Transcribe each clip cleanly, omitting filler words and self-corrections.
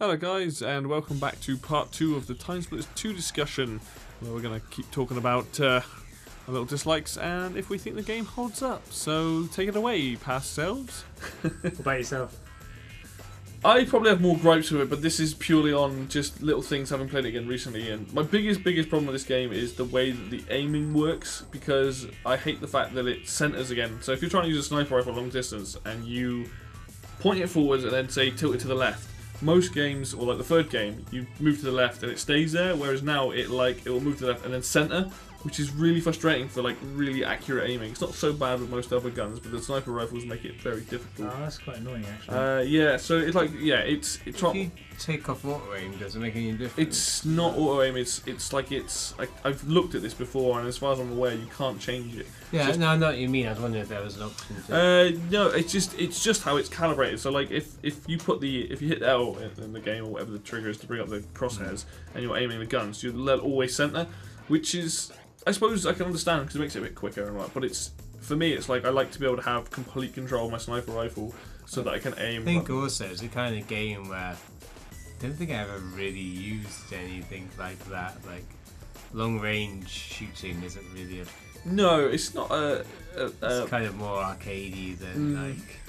Hello guys, and welcome back to part 2 of the Timesplitters2 discussion, where we're going to keep talking about our little dislikes and if we think the game holds up. So take it away, past selves. What about yourself? I probably have more gripes with it, but this is purely on just little things having played it again recently. And my biggest problem with this game is the way that the aiming works, because I hate the fact that it centers again. So if you're trying to use a sniper rifle long distance and you point it forwards and then say tilt it to the left, most games, or like the third game, you move to the left and it stays there, whereas now it will move to the left and then center, which is really frustrating for like really accurate aiming. It's not so bad with most other guns, but the sniper rifles make it very difficult. Oh, that's quite annoying actually. Yeah, so it's like, yeah, it's If you take off auto aim, does it make any difference? It's not auto aim. I've looked at this before, and as far as I'm aware, you can't change it. Yeah, no, I know what you mean. I was wondering if there was an option to. No, it's just how it's calibrated. So like if you hit L in the game or whatever the trigger is to bring up the crosshairs, and you're aiming the guns, you'll always center, which is, I suppose I can understand because it makes it a bit quicker and but for me it's like I like to be able to have complete control of my sniper rifle so that I can aim. I think also it's a kind of game where I don't think I ever really used anything like that. Like long range shooting isn't really a. No, it's not It's kind of more arcadey than like.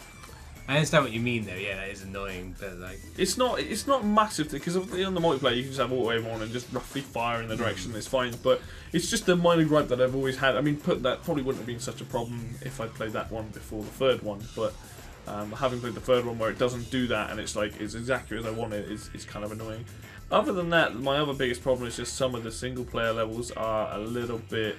I understand what you mean though. Yeah, that is annoying, but like it's not massive because on the multiplayer you can just have auto aim on and just roughly fire in the direction. It's fine, but it's just a minor gripe that I've always had. I mean, that probably wouldn't have been such a problem if I'd played that one before the third one, but having played the third one where it doesn't do that and it's like it's exactly as I want it is kind of annoying. Other than that, my other biggest problem is just some of the single player levels are a little bit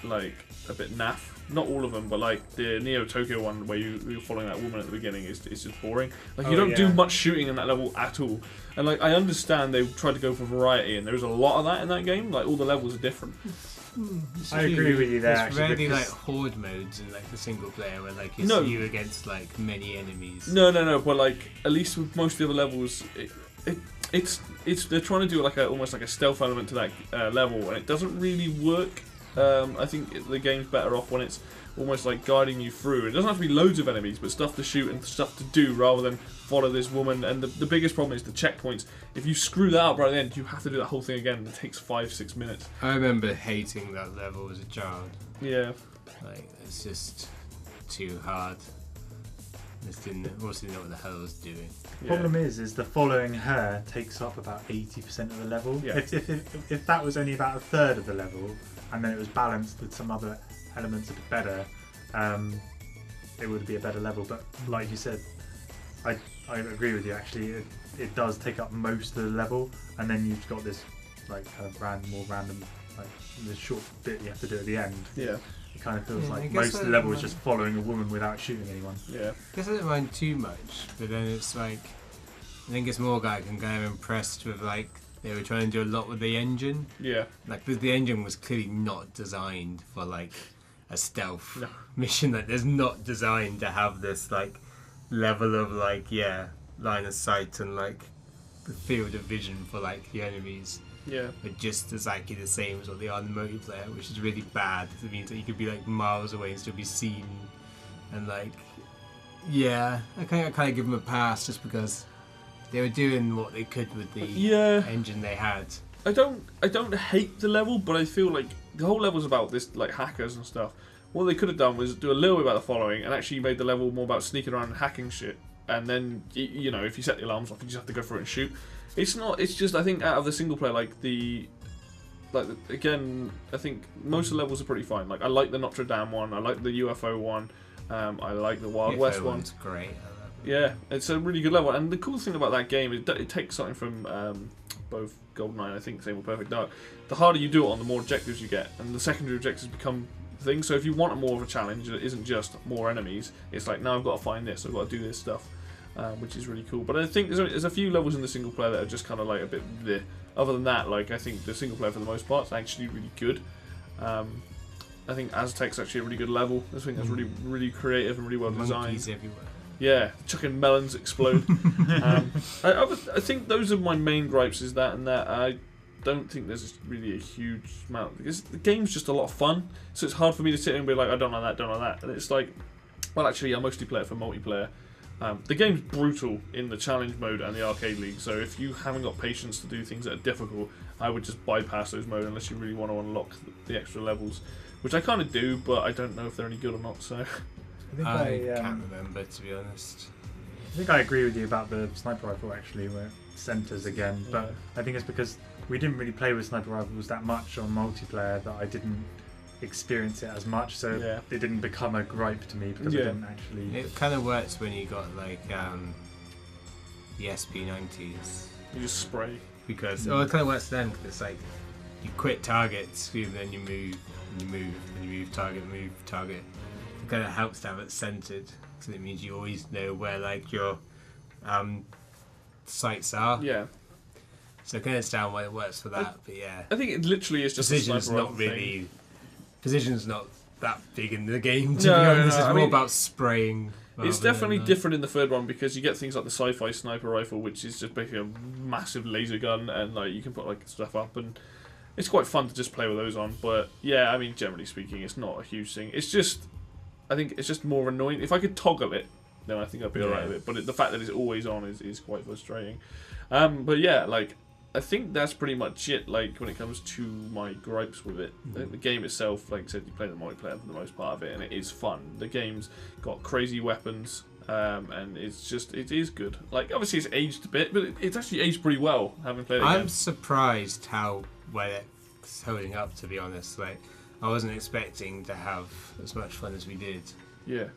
naff. Not all of them, but like the Neo Tokyo one where you're following that woman at the beginning is just boring. Like you don't do much shooting in that level at all. And like I understand they tried to go for variety, and there's a lot of that in that game. Like all the levels are different. I agree with you there. It's actually, rarely like horde modes in like the single player where like it's you against like many enemies. No. But like at least with most of the other levels, it's they're trying to do like almost like a stealth element to that level, and it doesn't really work. I think the game's better off when it's almost like guiding you through. It doesn't have to be loads of enemies, but stuff to shoot and stuff to do rather than follow this woman. And the biggest problem is the checkpoints. If you screw that up right at the end, you have to do that whole thing again, and it takes 5-6 minutes. I remember hating that level as a child. Yeah. Like, it's just too hard. I also didn't know what the hell I was doing. The problem is the following her takes up about 80% of the level. Yeah. If that was only about a third of the level, and then it was balanced with some other elements a bit better, it would be a better level. But like you said, I agree with you. Actually, it does take up most of the level, and then you've got this like kind of more random like this short bit you have to do at the end. Yeah. It kind of feels like most of the level is just following a woman without shooting anyone. Yeah. I guess I don't mind too much, but then it's like I think it's more like I'm kind of impressed with like they were trying to do a lot with the engine. Yeah. Like because the engine was clearly not designed for like a stealth mission. Like there's not designed to have this like level of like line of sight and like the field of vision for like the enemies. Yeah. But just exactly the same as what they are in the multiplayer, which is really bad. It means that you could be like miles away and still be seen. And like, I kind of give them a pass just because they were doing what they could with the engine they had. I don't hate the level, but I feel like the whole level's about this like hackers and stuff. What they could have done was do a little bit about the following and actually made the level more about sneaking around and hacking shit. And then you know, if you set the alarms off, you just have to go through it and shoot. It's not. It's just I think out of the single player, again, I think most of the levels are pretty fine. Like I like the Notre Dame one, I like the UFO one, I like the Wild West one. It's great. Yeah, it's a really good level. And the cool thing about that game is that it takes something from both GoldenEye and I think same with Perfect Dark. The harder you do it on, the more objectives you get, and the secondary objectives become things. So if you want more of a challenge, it isn't just more enemies. It's like now I've got to find this, I've got to do this stuff. Which is really cool, but I think there's a few levels in the single player that are just kind of like a bit bleh. Other than that, like I think the single player for the most part is actually really good. I think Aztec's actually a really good level. I think that's really creative and really well designed. Monkeys everywhere. Yeah, chucking melons explode. I think those are my main gripes. Is that and that I don't think there's really a huge amount because the game's just a lot of fun. So it's hard for me to sit and be like I don't know that, and it's like, well actually I mostly play it for multiplayer. The game's brutal in the challenge mode and the arcade league, so if you haven't got patience to do things that are difficult, I would just bypass those modes unless you really want to unlock the extra levels, which I kind of do, but I don't know if they're any good or not. So I can't remember, to be honest. I think I agree with you about the sniper rifle actually, where it centers again. But I think it's because we didn't really play with sniper rifles that much on multiplayer that I didn't experience it as much. So it didn't become a gripe to me because I didn't actually. It kind of works when you got like the SP90s. you just spray. Because it kind of works then because it's like you quit targets, and then you move, and you move, and you move target, move target. It kind of helps to have it centered, so it means you always know where like your sights are. Yeah. So I can understand why it works for that, but yeah. I think it literally is just Precision's a not really. Precision's not that big in the game. To No, be honest, no, it's I more mean, about spraying. It's definitely different in the third one because you get things like the sci-fi sniper rifle, which is just basically a massive laser gun, and like you can put like stuff up, and it's quite fun to just play with those on. But yeah, I mean, generally speaking, it's not a huge thing. It's just, I think it's just more annoying. If I could toggle it, then I think I'd be alright with it. But the fact that it's always on is quite frustrating. But yeah, like I think that's pretty much it. Like when it comes to my gripes with it, I think the game itself, like I said, you play the multiplayer for the most part of it, and it is fun. The game's got crazy weapons, and it is good. Like obviously it's aged a bit, but it's actually aged pretty well. Having played it again. I'm surprised how well it's holding up. To be honest, like I wasn't expecting to have as much fun as we did. Yeah.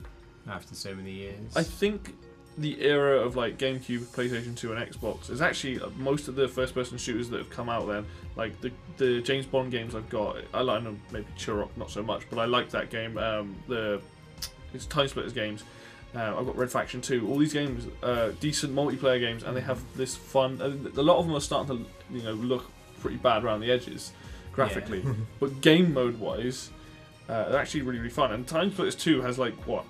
After so many years, I think the era of like GameCube, PlayStation 2 and Xbox is actually most of the first person shooters that have come out then. Like the James Bond games I've got, I like them, maybe Turok not so much, but I like that game. It's Timesplitters games. I've got Red Faction 2. All these games, decent multiplayer games, and they have this fun. A lot of them are starting to look pretty bad around the edges graphically, but game mode wise, they're actually really fun. And Timesplitters 2 has like what?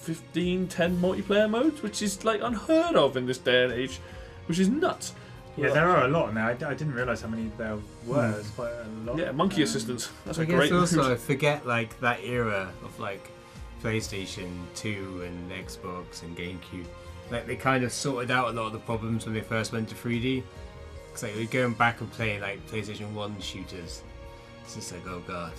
10 multiplayer modes, which is like unheard of in this day and age, which is nuts. Yeah, there are a lot now. I didn't realise how many there were. It's quite a lot. Yeah, monkey assistants. That's I a guess great. Also, I forget like that era of like PlayStation 2 and Xbox and GameCube. Like they kind of sorted out a lot of the problems when they first went to 3D. It's like we're going back and playing like PlayStation 1 shooters. It's just like, oh god.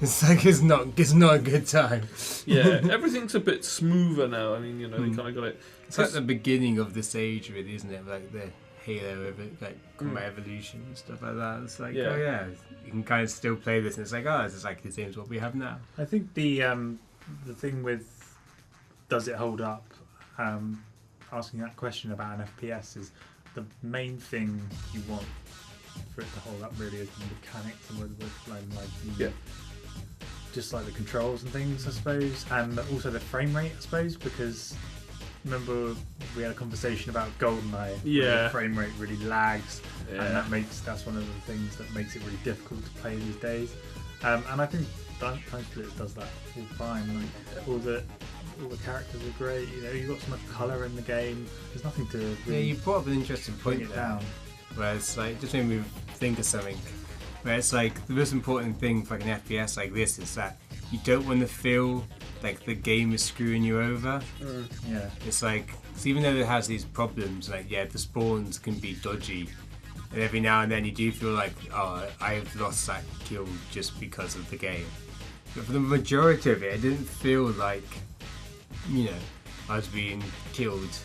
It's like it's not a good time. Yeah, everything's a bit smoother now. I mean, they kind of got it. It's like the beginning of this age, really, isn't it? Like the Halo of it, like Combat Evolution and stuff like that. It's like, oh yeah, you can kind of still play this, and it's like, oh, it's like the same as what we have now. I think the thing with does it hold up? Asking that question about an FPS is the main thing you want for it to hold up. Really, is the mechanics and just like the controls and things, I suppose, and also the frame rate, I suppose, because remember we had a conversation about GoldenEye. Yeah, the frame rate really lags, and that's one of the things that makes it really difficult to play these days. And I think Timesplitters does that all fine. Like all the characters are great. You've got so much colour in the game. There's nothing to really you brought up an interesting point it there, down. where it's like just made me think of something. Where it's like the most important thing for like an FPS like this is that you don't want to feel like the game is screwing you over. Yeah. It's like, so even though it has these problems, like the spawns can be dodgy, and every now and then you do feel like, oh, I've lost that kill just because of the game. But for the majority of it, it didn't feel like, I was being killed.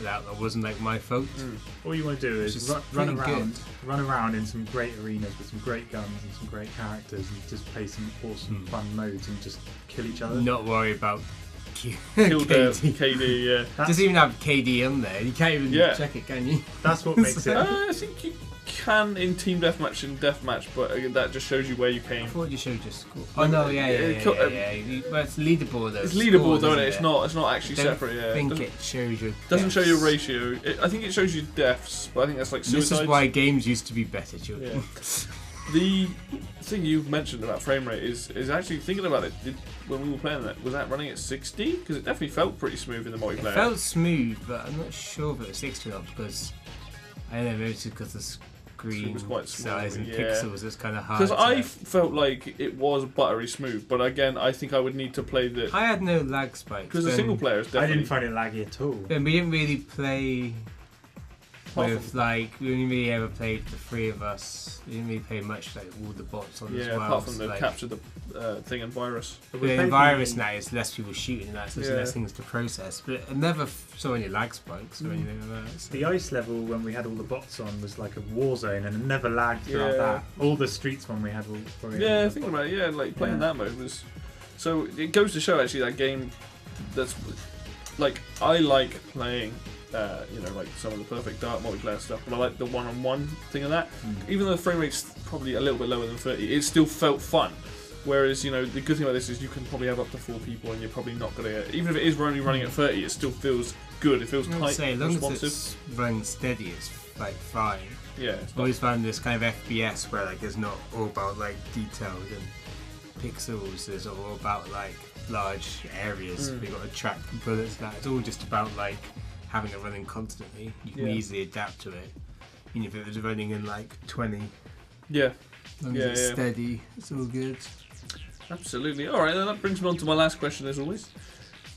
That wasn't like my fault. All you want to do is run around in some great arenas with some great guns and some great characters, and just play some awesome fun modes and just kill each other. Not worry about kill KD. Yeah. Doesn't even have KD on there. You can't even check it, can you? That's what makes it. I think you can in team deathmatch and deathmatch, but that just shows you where you came. I thought you showed your score. Oh no, yeah. But it's leaderboard though. It's leaderboard though, isn't it? It's not actually separate. Yeah. I think it shows your. Doesn't show your ratio. I think it shows you deaths, but I think that's like suicides. This is why games used to be better, children. Yeah. The thing you've mentioned about frame rate is actually thinking about it. When we were playing that, was that running at 60? Because it definitely felt pretty smooth in the multiplayer. It felt smooth, but I'm not sure if it was 60 or not because I don't know, maybe it's because screen was quite small, size and yeah. pixels. It's kind of hard. Because I to- felt like it was buttery smooth, but again, I think I would need to play the I had no lag spikes. because the single player is I definitely. didn't find it laggy at all. Then we didn't really play Apart with like we only really ever played the three of us. We didn't really play much like all the bots on as Yeah, well. apart from so, the like, capture the thing and virus. But we the played virus now is less people shooting that, so there's Yeah. less things to process. But I never saw any lag spikes or anything like that. So. The ice level when we had all the bots on was like a war zone and it never lagged throughout Yeah. that. All the streets when we had all. Yeah, thinking about it, yeah, like playing Yeah. that mode was. So it goes to show actually that game. That's like I like playing. Like some of the perfect dark multiplayer stuff, but I like the one-on-one thing of that. Even though the frame rate's probably a little bit lower than 30, it still felt fun. Whereas, the good thing about this is you can probably have up to 4 people, and you're probably not gonna. Even if it is only running at 30, it still feels good. It feels I would tight, say as long as responsive. it's run steady, it's like fine. Yeah, it's I've always found this kind of FPS where like it's not all about like detailed and pixels. It's all about like large areas. You've got to track bullets. That it's all just about like having it running constantly. You can Yeah. easily adapt to it. Even if it was running in like 20, yeah, as long as it's Yeah. steady, it's all good. absolutely. All right, then that brings me on to my last question, as always.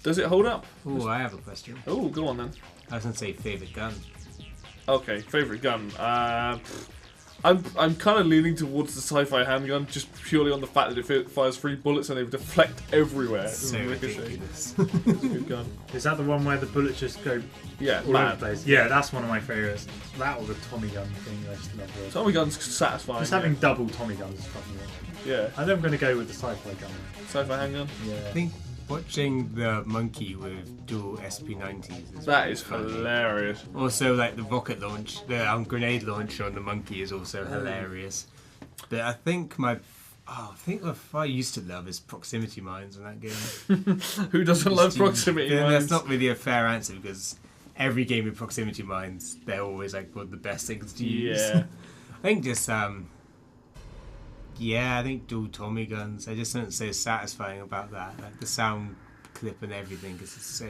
Does it hold up? Oh, I have a question. Oh, go on then. I was gonna say favorite gun. Okay, favorite gun. I'm kind of leaning towards the sci-fi handgun, just purely on the fact that it fires 3 bullets and they deflect everywhere. So Ricochet. ridiculous. It's a good gun. Is that the one where the bullets just go Yeah, all over the mad. place? Yeah, that's one of my favourites. That or the Tommy gun thing. I just love it. Tommy gun's satisfying. Just yeah. having double Tommy guns is fucking awesome. Yeah, I think I'm going to go with the sci-fi gun. sci-fi handgun. Yeah. I think watching the monkey with dual SP90s is That really is funny. hilarious. Also, like the rocket launch, the grenade launcher on the monkey is also hilarious. But I think what I used to love is proximity mines in that game. Who doesn't love Just to- proximity Yeah, mines? that's not really a fair answer because every game with proximity mines, they're always like one of the best things to use. Yeah. I think just I think dual Tommy guns. I just don't so satisfying about that. Like the sound clip and everything is so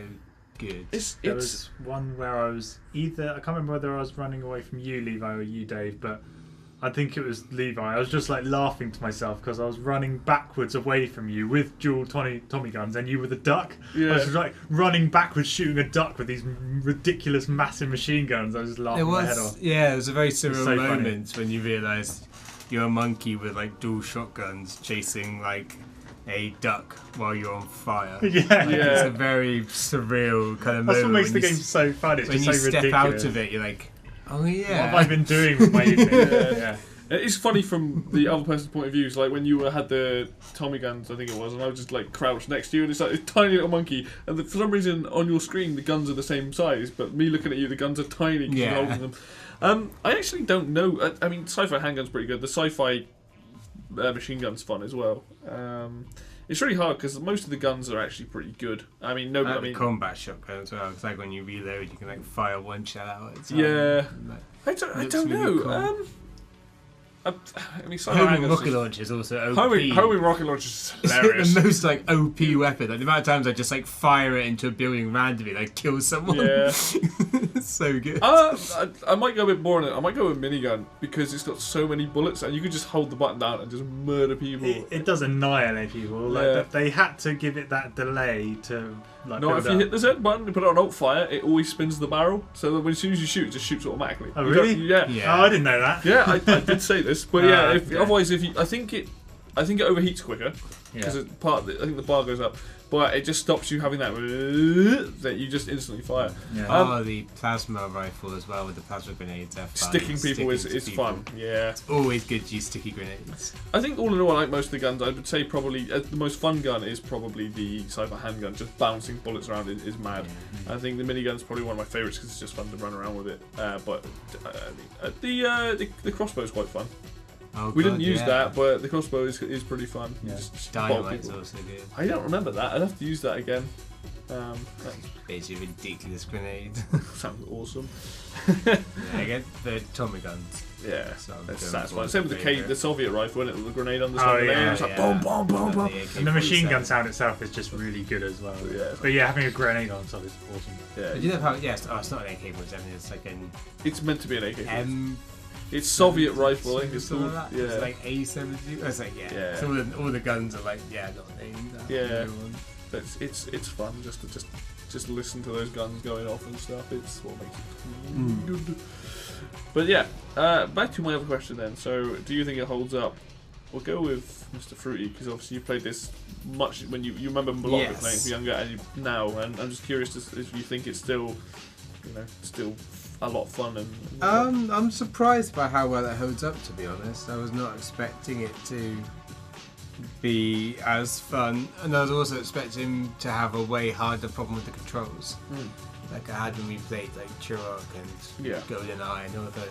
good. There was one where I was I can't remember whether I was running away from you, Levi, or you, Dave, but I think it was Levi. I was just like laughing to myself because I was running backwards away from you with dual Tommy guns and you with a duck. Yeah. I was like running backwards shooting a duck with these ridiculous massive machine guns. I was just laughing my head off. Yeah, it was a very surreal so funny. moment when you realise you're a monkey with like dual shotguns chasing like a duck while you're on fire. Yeah. Like, Yeah. It's a very surreal kind of That's what moment. makes the when you game so fun. It's when just you so step ridiculous. out of it, you're like, oh yeah. What have I been doing with my evening? Yeah. It's funny from the other person's point of view. It's like when you had the Tommy guns, I think it was, and I was just like crouched next to you, and it's like this tiny little monkey, and for some reason on your screen the guns are the same size, but me looking at you, the guns are tiny because Yeah. you're holding them. I actually don't know. I mean, sci-fi handgun's pretty good. The sci-fi machine gun's fun as well. It's really hard because most of the guns are actually pretty good. I mean, no, I I like mean, the combat shotgun as well. It's like when you reload, you can like fire one shell out at a time. Yeah. Like, I looks don't really know. cool. I mean, sci-fi homing handguns rocket just- launch is also OP. Homing rocket launch is hilarious. the most like OP weapon. Like the amount of times I just like fire it into a building randomly, like kill someone. Yeah. It's so good. I might go a bit more on it. I might go with minigun because it's got so many bullets and you can just hold the button down and just murder people. It does annihilate people. Like Yeah. they had to give it that delay to like. No, build if you up. hit the Z button and put it on alt fire, it always spins the barrel. So that as soon as you shoot, it just shoots automatically. Oh You don't- really? Yeah. Yeah. Oh, I didn't know that. Yeah, I did say this, but yeah. Okay. Otherwise, I think it overheats quicker because Yeah. I think the bar goes up, but it just stops you having that that you just instantly fire. Yeah. The plasma rifle as well with the plasma grenades. They're fun. Sticking people is to fun. Yeah. It's always good to use sticky grenades. I think all in all, I like most of the guns. I would say probably the most fun gun is probably the sci-fi handgun. Just bouncing bullets around is mad. I think the minigun's probably one of my favourites because it's just fun to run around with it. But the crossbow is quite fun. Oh, We God, didn't use yeah. that, but the crossbow is pretty fun. You Yeah. just bottle Dynamite's people. also good. I don't remember that. I'd have to use that again. That Basically ridiculous grenade. sounds awesome. Yeah, I get the Tommy guns. Yeah, So that's those satisfying. are Same with favourite. the Soviet rifle, isn't it? The grenade on the Oh, side of the yeah, lane. It's like boom, boom, boom, boom. And the machine gun sound itself is just really good as well. Yeah. But yeah, having a grenade on top is awesome. Yeah, But you know how? Yes. Oh, it's not an AK-47. It's like an it's meant to be an AK. It's Soviet rifle, I think it's something called. like that. Yeah. It's like A-72. It's like, yeah. Yeah. So all the guns are like, yeah, not named. Yeah. But it's fun just to listen to those guns going off and stuff. It's what makes it good. But yeah, back to my other question then. So, do you think it holds up? We'll go with Mr. Fruity because obviously you played this much when you remember a lot of it playing for younger and now, and I'm just curious if you think it's still, still a lot of fun and. I'm surprised by how well it holds up. To be honest, I was not expecting it to be as fun, and I was also expecting to have a way harder problem with the controls, like I had when we played like Turok and GoldenEye and all of that.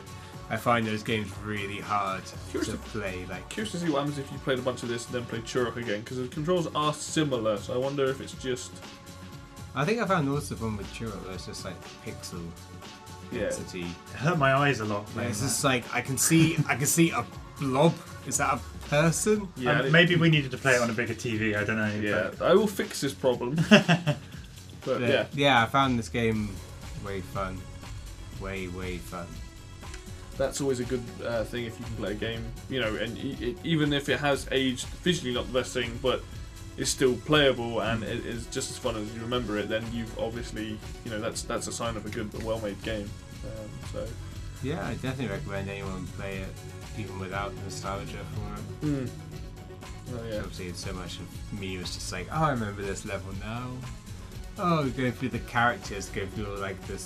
I find those games really hard to play. Curious to see what happens if you played a bunch of this and then played Turok again, because the controls are similar. So I wonder if it's just. I think I found also the one with Turok where it's just like pixel density. It hurt my eyes a lot. Yeah, it's just like I can see a blob. Is that a person? Yeah, maybe we needed to play it on a bigger TV. I don't know. Yeah, I will fix this problem. But yeah, I found this game way fun, way fun. That's always a good thing if you can play a game, and even if it has aged visually not the best thing, but it's still playable and it is just as fun as you remember it. Then you've obviously, that's a sign of a good, well-made game. So yeah, I definitely recommend anyone play it, even without nostalgia for it. Oh, yeah. Obviously, it's so much of me was just like, oh, I remember this level now. Oh, going through the characters, go through like the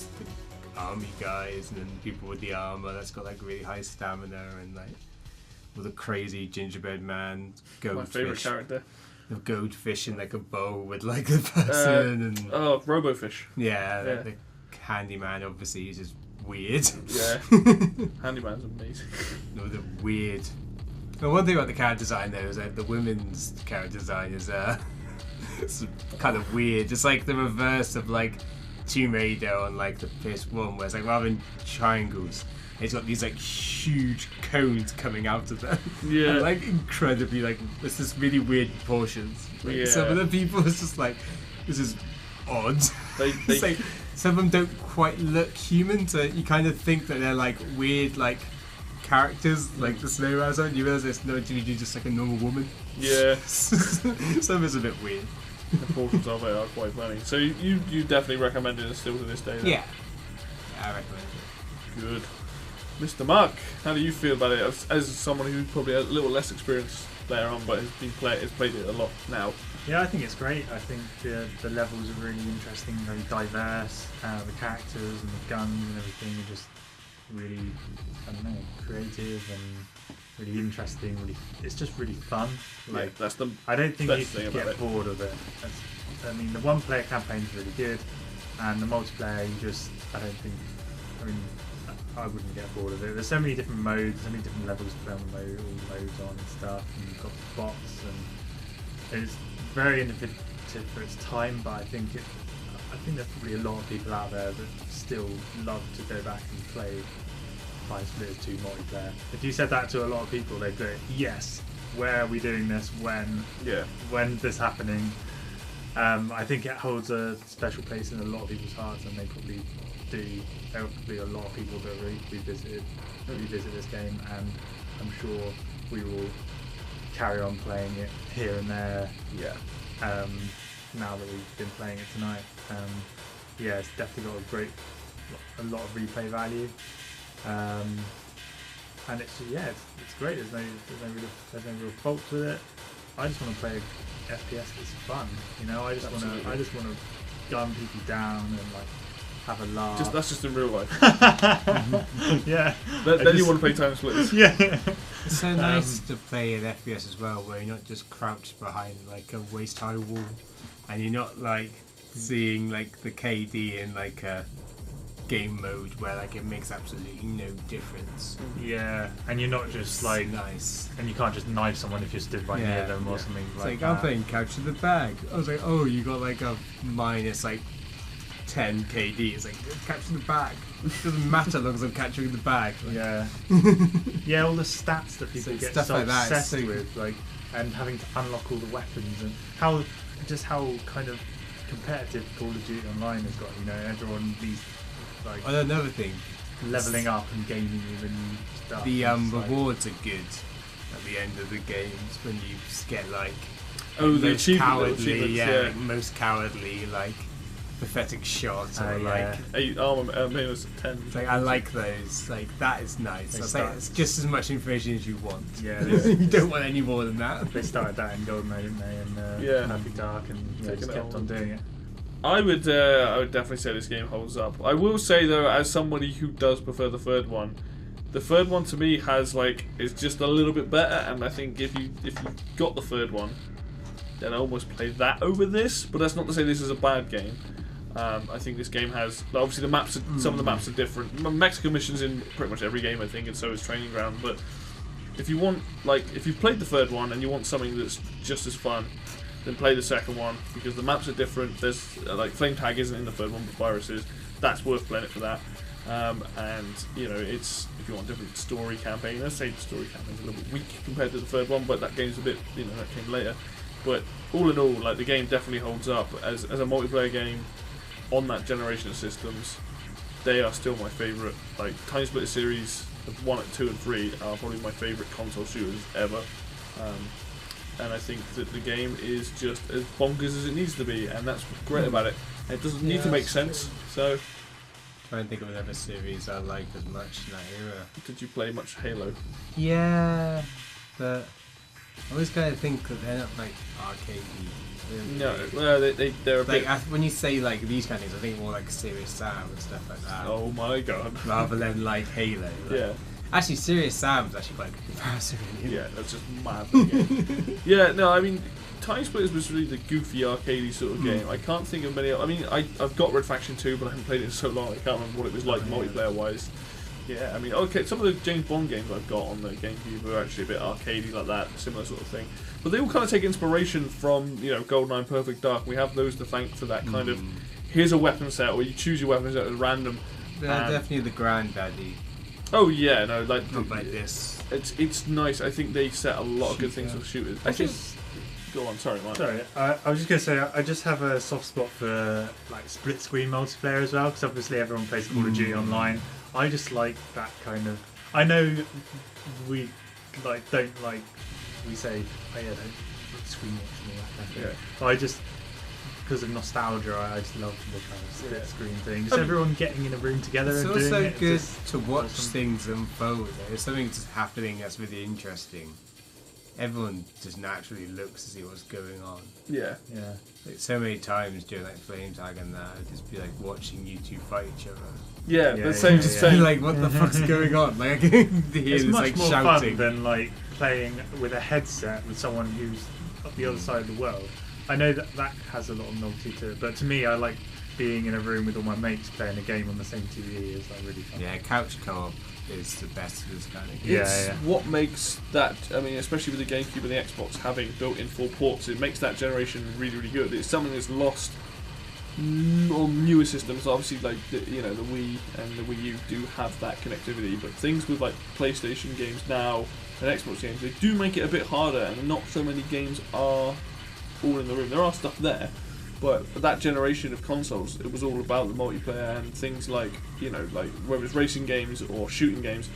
army guys and then people with the armor that's got like really high stamina and like with a crazy gingerbread man goldfish. My favourite character. The goldfish in like a bowl with like the person and Robofish. Yeah, like the handyman obviously is just weird. Yeah, handyman's amazing. No, the weird. The one thing about the character design though is that the women's character design is it's kind of weird. It's like the reverse of like Tomb Raider on like the PS1, where it's like rather than triangles, it's got these like huge cones coming out of them. Yeah. And, like incredibly like it's this really weird proportions. Like, some of the people it's just like this is odd. It's like some of them don't quite look human, so you kind of think that they're like weird like characters, like the Snow Razor, and you realise it's no dude, just like a normal woman. Yeah. Some is a bit weird. The portions of it are quite funny. So you definitely recommend it still to this day then? Yeah, I recommend it. Good. Mr. Mark, how do you feel about it as someone who's probably a little less experienced player on but has played it a lot now? Yeah, I think it's great. I think the levels are really interesting, very diverse. The characters and the guns and everything are just really, I don't know, creative and really interesting. It's just really fun. Like that's the I don't think best you thing can about get bored of it. I mean, the one-player campaign is really good, and the multiplayer, I wouldn't get bored of it. There's so many different modes, so many different levels to play on all the modes on and stuff, and you've got bots, and it's very innovative for its time. But I think there's probably a lot of people out there that still love to go back and play Timesplitters2 multiplayer. If you said that to a lot of people, they'd go, "Yes, where are we doing this? When's this happening?" I think it holds a special place in a lot of people's hearts, and they probably do. There will be a lot of people that revisit this game, and I'm sure we will carry on playing it here and there. Yeah. Now that we've been playing it tonight, it's definitely got a lot of replay value. And it's great. There's no real faults with it. I just want to play a FPS that's fun. I just want to gun people down and like have a laugh. That's just in real life. Yeah. Then you want to play Timesplitters. Yeah. It's so nice to play an FPS as well, where you're not just crouched behind like a waist-high wall, and you're not like seeing like the KD in like a game mode where like it makes absolutely no difference. Yeah, and you're not just like nice, and you can't just knife someone if you're stood right near them or something. It's like I'm playing Couch in the Bag. I was like, oh, you got like a minus like 10 KD. It's like Couch in the Bag. It doesn't matter as long as I'm catching the bag. Like. Yeah, yeah, all the stats that people get so like obsessed with, like, and having to unlock all the weapons and how kind of competitive Call of Duty Online has got. Everyone these. Like, another thing, leveling up and gaining you new stuff. The It's like- rewards are good at the end of the games when you get like Oh, the most achievement cowardly, achievements, like, most cowardly, like pathetic shots, or yeah. like. 8 armor, minus 10. It's like I like those. Like that is nice. They It's start- like it's just as much information as you want. Yeah, You don't want any more than that. they started that in Golden Age, didn't they? And Yeah. Perfect Dark, and Taking just it kept on. on doing it. I would definitely say this game holds up. I will say though, as somebody who does prefer the third one to me has is just a little bit better, and I think if you got the third one, then I almost play that over this. But that's not to say this is a bad game. I think this game has obviously the maps. Some of the maps are different. Mexico missions in pretty much every game, I think, and so is Training Ground. But if you want, if you've played the third one and you want something that's just as fun, then play the second one, because the maps are different. There's Flame Tag isn't in the third one, but Virus is. That's worth playing it for that. And it's if you want a different story campaign. Let's say the story campaign's a little bit weak compared to the third one, but that game's a bit that came later. But all in all, the game definitely holds up as a multiplayer game on that generation of systems. They are still my favourite. Timesplitters series, 1, 2, and 3 are probably my favourite console shooters ever. And I think that the game is just as bonkers as it needs to be, and that's what's great about it. It doesn't need to make sense. So, Trying to think of another series I liked as much in that era. did you play much Halo? Yeah, but I always kind of think that they're not arcadey. No, well, they're a bit. When you say these kind of things, I think more like Serious Sam and stuff like that. Oh my god. Rather than Halo. Yeah. Actually, Serious Sam's actually quite a good comparison. Really. Yeah, that's just mad. Game. Yeah, no, I mean, Timesplitters was really the goofy arcadey sort of game. I can't think of many. I mean, I've got Red Faction 2, but I haven't played it in so long. I can't remember what it was like multiplayer wise. Yeah, I mean, okay, some of the James Bond games I've got on the GameCube are actually a bit arcadey like that, similar sort of thing. But they all kind of take inspiration from GoldenEye, Perfect Dark. We have those to thank for that kind of. Here's a weapon set, where you choose your weapon set at random. They're definitely the granddaddy. Oh yeah, no, Not like this. It's nice. I think they set a lot of good things for shooters. I think. Go on, sorry, Mark. Sorry, I was just going to say I just have a soft spot for split screen multiplayer as well, because obviously everyone plays Call of Duty online. I just like that kind of. I know we don't we say don't screen watch and all that kind of thing. Yeah. But I just because of nostalgia, I just love the kind of split screen thing. Just everyone getting in a room together It's and also doing it. good Just to watch awesome. things unfold. There's something just happening that's really interesting. Everyone just naturally looks to see what's going on. Yeah. Yeah. So many times during Flame Tag and that, I'd just be watching you two fight each other. Yeah, Yeah, the same. yeah, Just yeah. saying. What the fuck's going on? I can hear It's this much more shouting. fun than playing with a headset with someone who's up the other side of the world. I know that has a lot of novelty to it, but to me, I like being in a room with all my mates playing a game on the same TV. Is really fun. Yeah, couch co-op is the best of this kind of game. Yeah, It's yeah. what makes that, I mean, especially with the GameCube and the Xbox having built-in 4 ports, it makes that generation really, really good. It's something that's lost on newer systems. Obviously, the Wii and the Wii U do have that connectivity, but things with PlayStation games now and Xbox games, they do make it a bit harder, and not so many games are all in the room. There are stuff there, but that generation of consoles, it was all about the multiplayer and things whether it's racing games or shooting games,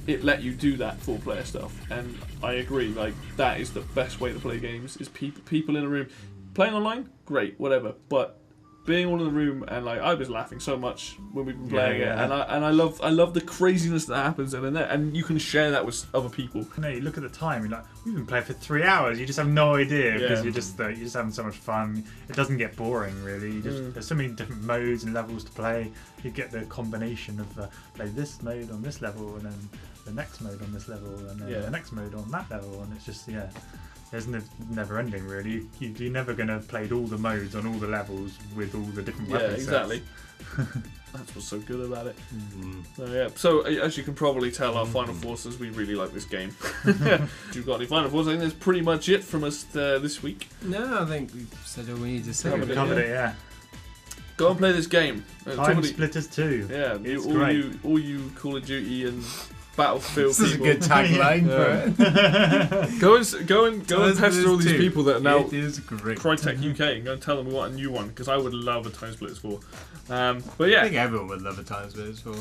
it let you do that 4-player stuff. And I agree, that is the best way to play games, is people in a room. Playing online, great, whatever, but being all in the room, and I was laughing so much when we've been playing it, and I love the craziness that happens in there, and you can share that with other people. No, you look at the time. You're we've been playing for 3 hours. You just have no idea because Yeah. you're just having so much fun. It doesn't get boring really. You just there's so many different modes and levels to play. You get the combination of play this mode on this level, and then the next mode on this level, and then the next mode on that level, and it's just There's never ending really. You're never going to have played all the modes on all the levels with all the different weapons. Exactly. That's what's so good about it. So as you can probably tell, our Final Forces, we really like this game. If you've got any Final Forces, I think that's pretty much it from us this week. No, I think we've said all we need to say. We've covered it, yeah. Go and play this game. Timesplitters 2. Yeah, It's great. all you Call of Duty and Battlefield This is a people. good tagline for it. Go and pester all these people that are now It is great. Crytek UK and go and tell them we want a new one because I would love a Timesplitters 4. But I yeah, think everyone would love a Timesplitters 4.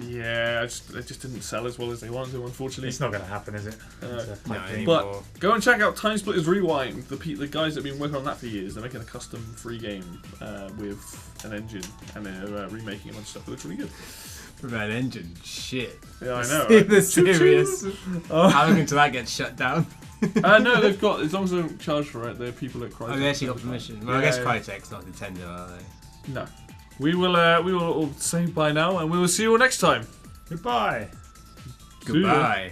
yeah, it just didn't sell as well as they wanted to, unfortunately. It's not going to happen, is it? It's a No, pipe dream. anymore. But go and check out Timesplitters Rewind. The guys that have been working on that for years. They're making a custom free game with an engine and they're remaking a bunch of stuff. It looks really good. With that engine, shit. Yeah, I know. Right? They're serious. Oh. How long until that gets shut down? No, they've got, as long as they don't charge for it, they're people at Crytek. Oh, they actually got permission. Well, I Yeah, guess yeah. Crytek's not Nintendo, are they? No. We will all say bye now and we will see you all next time. Goodbye. See ya. Goodbye.